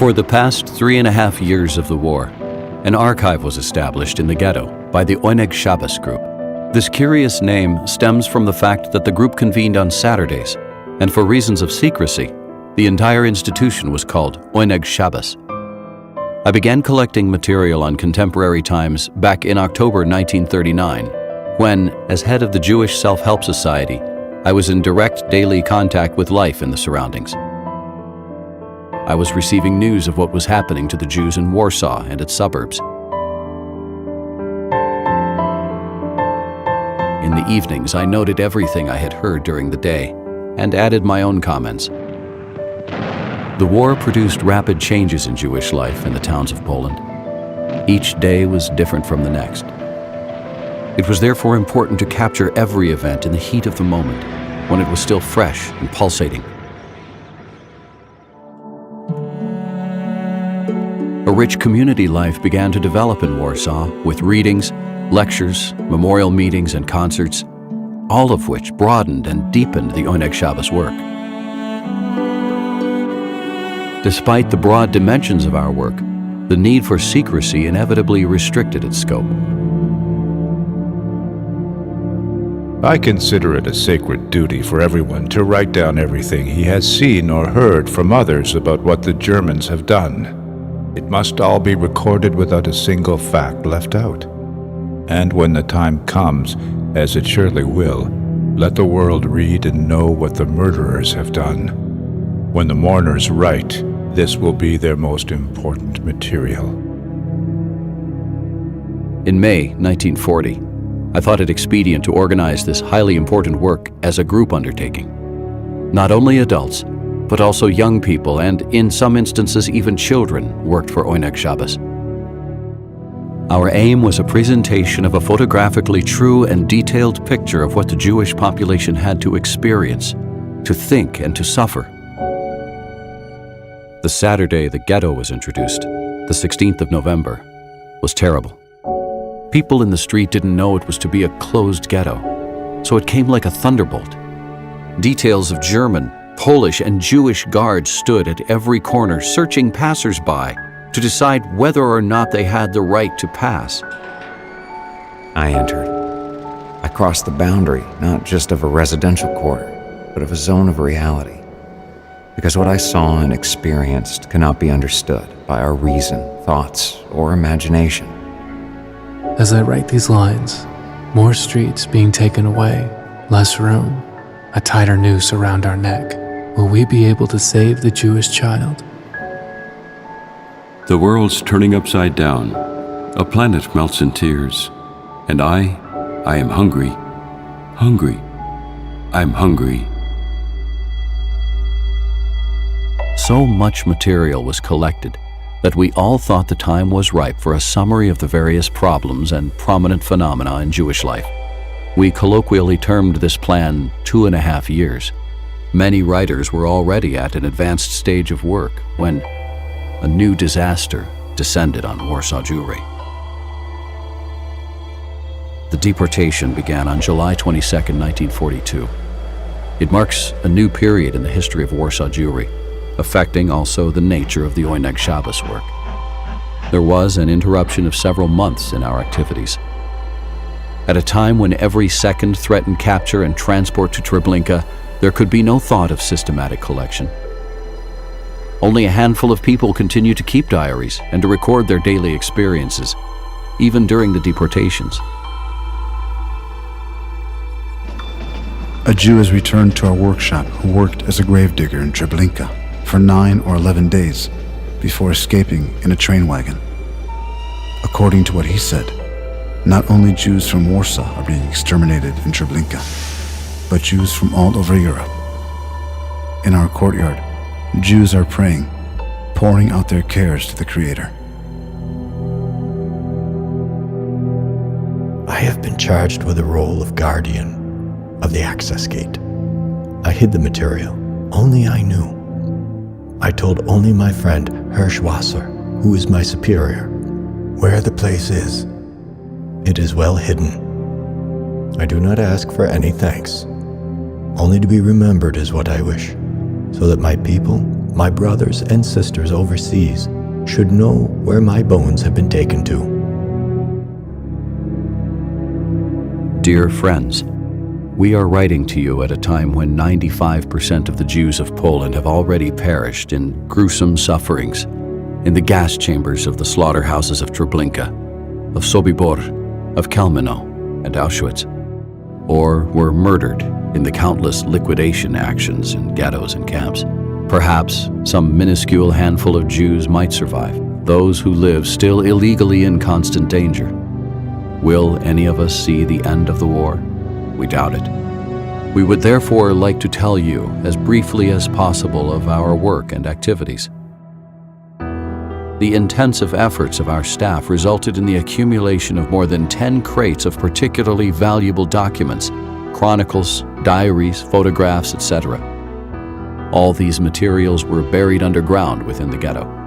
For the past 3.5 years of the war, an archive was established in the Ghetto by the Oneg Chabbat group. This curious name stems from the fact that the group convened on Saturdays, and for reasons of secrecy, the entire institution was called Oneg Chabbat. I began collecting material on contemporary times back in October 1939, when, as head of the Jewish Self-Help Society, I was in direct daily contact with life in the surroundings. I was receiving news of what was happening to the Jews in Warsaw and its suburbs. In the evenings, I noted everything I had heard during the day and added my own comments. The war produced rapid changes in Jewish life in the towns of Poland. Each day was different from the next. It was therefore important to capture every event in the heat of the moment, when it was still fresh and pulsating. A rich community life began to develop in Warsaw with readings, lectures, memorial meetings, and concerts, all of which broadened and deepened the Oneg Chabbat's work. Despite the broad dimensions of our work, the need for secrecy inevitably restricted its scope. I consider it a sacred duty for everyone to write down everything he has seen or heard from others about what the Germans have done. It must all be recorded without a single fact left out. And when the time comes, as it surely will, let the world read and know what the murderers have done. When the mourners write, this will be their most important material. In May 1940, I thought it expedient to organize this highly important work as a group undertaking. Not only adults, but also young people and, in some instances, even children worked for Oneg Chabbat. Our aim was a presentation of a photographically true and detailed picture of what the Jewish population had to experience, to think, and to suffer. The Saturday the Ghetto was introduced, the 16th of November, was terrible. People in the street didn't know it was to be a closed ghetto, so it came like a thunderbolt. Details of German, Polish, and Jewish guards stood at every corner searching passers-by to decide whether or not they had the right to pass. I entered. I crossed the boundary, not just of a residential quarter, but of a zone of reality. Because what I saw and experienced cannot be understood by our reason, thoughts, or imagination. As I write these lines, more streets being taken away, less room, a tighter noose around our neck. Will we be able to save the Jewish child? The world's turning upside down. A planet melts in tears. And I am hungry. Hungry. I'm hungry. So much material was collected that we all thought the time was ripe for a summary of the various problems and prominent phenomena in Jewish life. We colloquially termed this plan 2.5 years. Many writers were already at an advanced stage of work when a new disaster descended on Warsaw Jewry. The deportation began on July 22, 1942. It marks a new period in the history of Warsaw Jewry, affecting also the nature of the Oneg Chabbat's work. There was an interruption of several months in our activities. At a time when every second threatened capture and transport to Treblinka, there could be no thought of systematic collection. Only a handful of people continued to keep diaries and to record their daily experiences, even during the deportations. A Jew is returned to our workshop who worked as a gravedigger in Treblinka for 9 or 11 days before escaping in a train wagon. According to what he said, not only Jews from Warsaw are being exterminated in Treblinka, but Jews from all over Europe. In our courtyard, Jews are praying, pouring out their cares to the Creator. I have been charged with the role of guardian of the access gate. I hid the material. Only I knew. I told only my friend Hirschwasser, who is my superior, where the place is. It is well hidden. I do not ask for any thanks. Only to be remembered is what I wish, so that my people my brothers and sisters overseas should know where my bones have been taken to. Dear friends, we are writing to you at a time when 95% of the Jews of Poland have already perished in gruesome sufferings in the gas chambers of the slaughterhouses of Treblinka, of Sobibor, of Chełmno, and Auschwitz, or were murdered in the countless liquidation actions in ghettos and camps. Perhaps some minuscule handful of Jews might survive, those who live still illegally in constant danger. Will any of us see the end of the war? We doubt it. We would therefore like to tell you as briefly as possible of our work and activities. The intensive efforts of our staff resulted in the accumulation of more than 10 crates of particularly valuable documents, chronicles, diaries, photographs, etc. All these materials were buried underground within the ghetto.